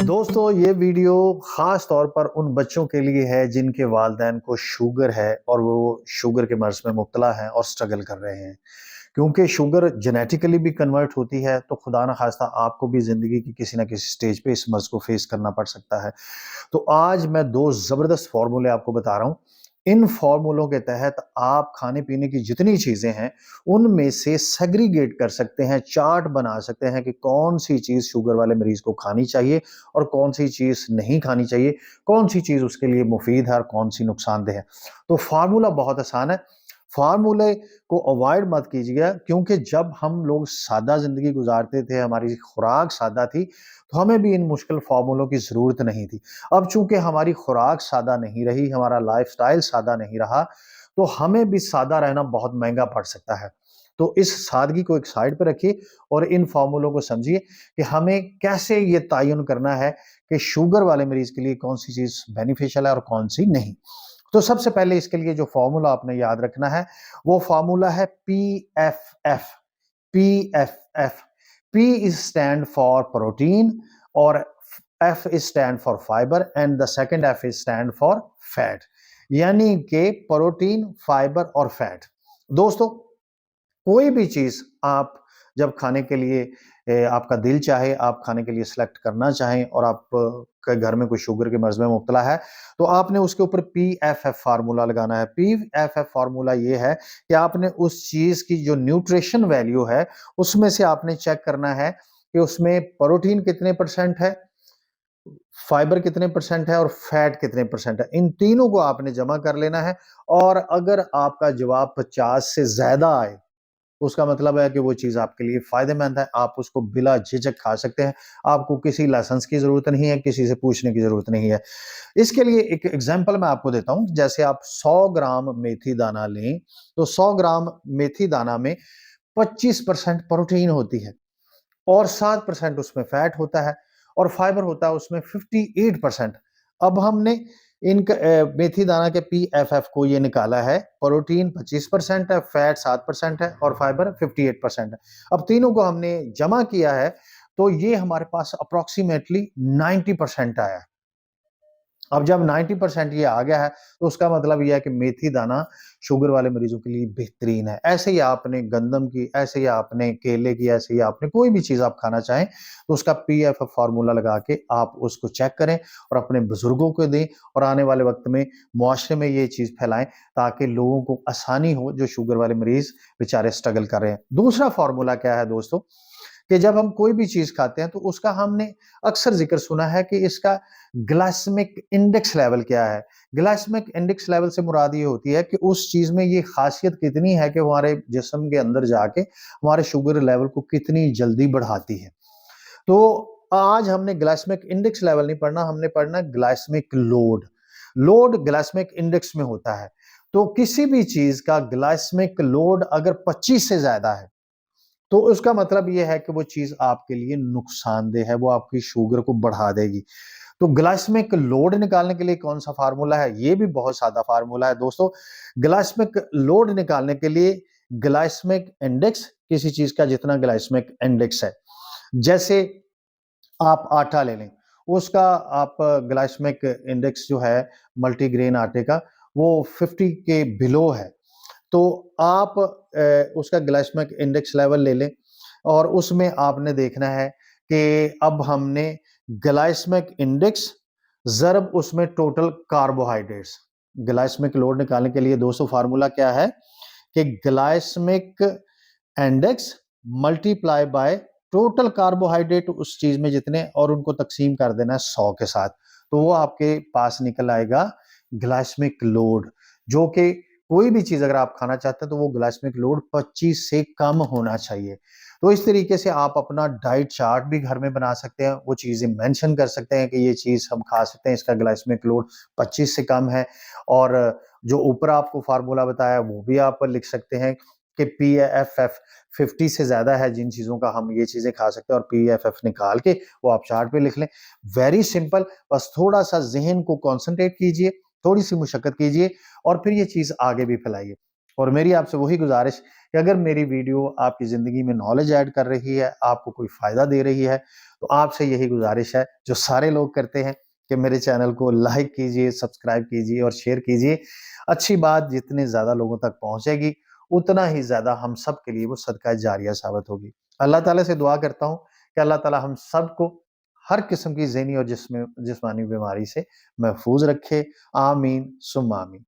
दोस्तों ये वीडियो ख़ास तौर पर उन बच्चों के लिए है जिनके वालिदैन को शुगर है और वो शुगर के मर्ज़ में मुब्तला हैं और स्ट्रगल कर रहे हैं। क्योंकि शुगर जेनेटिकली भी कन्वर्ट होती है तो खुदा न ख़ास्ता आपको भी ज़िंदगी की किसी न किसी स्टेज पे इस मर्ज़ को फ़ेस करना पड़ सकता है। तो आज मैं 2 ज़बरदस्त फ़ॉर्मूले आपको बता रहा हूँ। इन फ़ॉर्मूलों के तहत आप खाने-पीने की जितनी चीज़ें हैं, उनमें से सेग्रीगेट कर सकते हैं, चार्ट बना सकते हैं कि कौन-सी चीज़ शुगर वाले मरीज़ को खानी चाहिए और कौन-सी चीज़ नहीं खानी चाहिए, कौन-सी चीज़ उसके लिए मुफ़ीद है और कौन-सी नुकसानदेह है। तो फ़ॉर्मूला बहुत आसान है। फ़ॉर्मूले को अवॉइड मत कीजिएगा क्योंकि जब हम लोग सादा ज़िंदगी गुज़ारते थे, हमारी खुराक सादा थी, तो हमें भी इन मुश्किल फ़ॉर्मूलों की ज़रूरत नहीं थी। अब चूँकि हमारी खुराक सादा नहीं रही, हमारा लाइफ़स्टाइल सादा नहीं रहा, तो हमें भी सादा रहना बहुत महँगा पड़ सकता है। तो इस सादगी को एक साइड पे रखिए और इन फ़ॉर्मूलों को समझिए कि हमें कैसे ये तयन करना है कि शुगर वाले मरीज़ के लिए कौन-सी चीज़ बेनिफिशियल है और कौन-सी नहीं। तो सबसे पहले इसके लिए जो फ़ॉर्मूला आपने याद रखना है, वो फ़ॉर्मूला है PFF. PFF. P is stand for protein और F is stand for fiber and the second F is stand for fat। यानी कि प्रोटीन, फाइबर और फैट। दोस्तों कोई भी चीज़ आप जब खाने के लिए आपका दिल चाहे, आप खाने के लिए सेलेक्ट करना चाहें और आप के घर में कोई शुगर के मर्ज़ में मुब्तला है, तो आपने उसके ऊपर पीएफएफ फ़ॉर्मूला लगाना है। पीएफएफ फ़ॉर्मूला ये है कि आपने उस चीज़ की जो न्यूट्रिशन वैल्यू है, उसमें से आपने चेक करना है कि उसमें प्रोटीन कितने परसेंट है, फाइबर कितने परसेंट है और फैट कितने परसेंट है। इन तीनों को आपने जमा कर लेना है और अगर आपका जवाब 50 से ज़्यादा आए, उसका मतलब है कि वो चीज़ आपके लिए फ़ायदेमंद है, आप उसको बिला झिझक खा सकते हैं। आपको किसी लाइसेंस की ज़रूरत नहीं है, किसी से पूछने की ज़रूरत नहीं है। इसके लिए एक एग्ज़ाम्पल मैं आपको देता हूँ, जैसे आप 100 ग्राम मेथी दाना लें, तो 100 ग्राम मेथी दाना में 25% प्रोटीन होती है और 7% उसमें फैट होता है और फाइबर होता है उसमें 58%। अब हमने मेथी दाना के पीएफएफ को ये निकाला है, प्रोटीन 25% है, फैट 7% है और फाइबर 58% है। अब तीनों को हमने जमा किया है, तो ये हमारे पास अप्रॉक्सिमेटली 90% आया है। अब जब 90% ये आ गया है, तो उसका मतलब ये है कि मेथी दाना शुगर वाले मरीज़ों के लिए बेहतरीन है। ऐसे ही आपने गंदम की, ऐसे ही आपने केले की, ऐसे ही आपने कोई भी चीज़ आप खाना चाहें, तो उसका पीएफ फ़ॉर्मूला लगा के आप उसको चेक करें और अपने बुज़ुर्गों को दें और आने वाले वक़्त में मुआशरे में ये चीज़ फैलाएँ, ताकि लोगों को आसानी हो, जो शुगर वाले मरीज़ बेचारे स्ट्रगल कर रहे हैं। दूसरा फ़ॉर्मूला क्या है दोस्तों, कि जब हम कोई भी चीज़ खाते हैं तो उसका हमने अक्सर ज़िक्र सुना है कि इसका ग्लाइसेमिक इंडेक्स लेवल क्या है। ग्लाइसेमिक इंडेक्स लेवल से मुराद ये होती है कि उस चीज़ में ये ख़ासियत कितनी है कि वो हमारे जिस्म के अंदर जाके हमारे शुगर लेवल को कितनी जल्दी बढ़ाती है। तो आज हमने ग्लाइसेमिक इंडेक्स लेवल नहीं पढ़ना, हमने पढ़ना glycemic load. Load glycemic index में होता है। तो किसी भी चीज़ का ग्लाइसेमिक लोड अगर 25 से ज़्यादा है, तो उसका मतलब ये है कि वो चीज़ आपके लिए नुकसानदेह है, वो आपकी शुगर को बढ़ा देगी। तो ग्लाइसेमिक लोड निकालने के लिए कौन-सा फ़ॉर्मूला है? ये भी बहुत सादा फ़ॉर्मूला है दोस्तों। ग्लाइसेमिक लोड निकालने के लिए ग्लाइसेमिक इंडेक्स, किसी चीज़ का जितना ग्लाइसेमिक इंडेक्स है। जैसे आप आटा ले लें, उसका आप ग्लाइसेमिक इंडेक्स जो है मल्टीग्रेन आटे का, वो 50 के बिलो है। तो आप उसका ग्लाइसेमिक इंडेक्स लेवल ले लें और उसमें आपने देखना है कि अब हमने ग्लाइसेमिक इंडेक्स ज़रब उसमें टोटल कार्बोहाइड्रेट्स। ग्लाइसेमिक लोड निकालने के लिए दोस्तों फार्मूला क्या है कि glycemic index multiply by total carbohydrate उस चीज में जितने और उनको तकसीम कर देना है 100 के साथ, तो वो आपके पास निकल आएगा ग्लाइसेमिक लोड, जो कि कोई भी चीज अगर आप खाना चाहते हैं तो वो ग्लाइसेमिक लोड 25 से कम होना चाहिए। तो इस तरीके से आप अपना डाइट चार्ट भी घर में बना सकते हैं, वो चीजें मेंशन कर सकते हैं कि ये चीज हम खा सकते हैं, इसका ग्लाइसेमिक लोड 25 से कम है। और जो ऊपर आपको फार्मूला बताया वो भी आप लिख सकते हैं कि पीएफएफ 50 से ज़्यादा है जिन चीज़ों का, हम ये चीज़ें खा सकते हैं और पीएफएफ निकाल के वो आप चार्ट पे लिख लें। वेरी सिंपल, बस थोड़ा-सा ज़हन को कॉन्संट्रेट कीजिए, थोड़ी-सी मुशक्कत कीजिए और फिर ये चीज़ आगे भी फैलाइए। और मेरी आपसे वही गुज़ारिश कि अगर मेरी वीडियो आपकी ज़िंदगी में नॉलेज ऐड कर रही है, आपको कोई फ़ायदा दे रही है, तो आपसे यही गुज़ारिश है, जो सारे लोग करते हैं, कि मेरे चैनल को लाइक कीजिए, सब्सक्राइब कीजिए और शेयर कीजिए। अच्छी बात जितने ज़्यादा लोगों तक पहुँचेगी, उतना ही ज़्यादा हम सब के लिए वो सदका जारिया साबित होगी। अल्लाह ताला से दुआ करता हूँ कि अल्लाह ताला हम सबको हर किस्म की ज़हनी और जिस्मानी बीमारी से महफूज़ रखे। आमीन सुम्मा आमीन।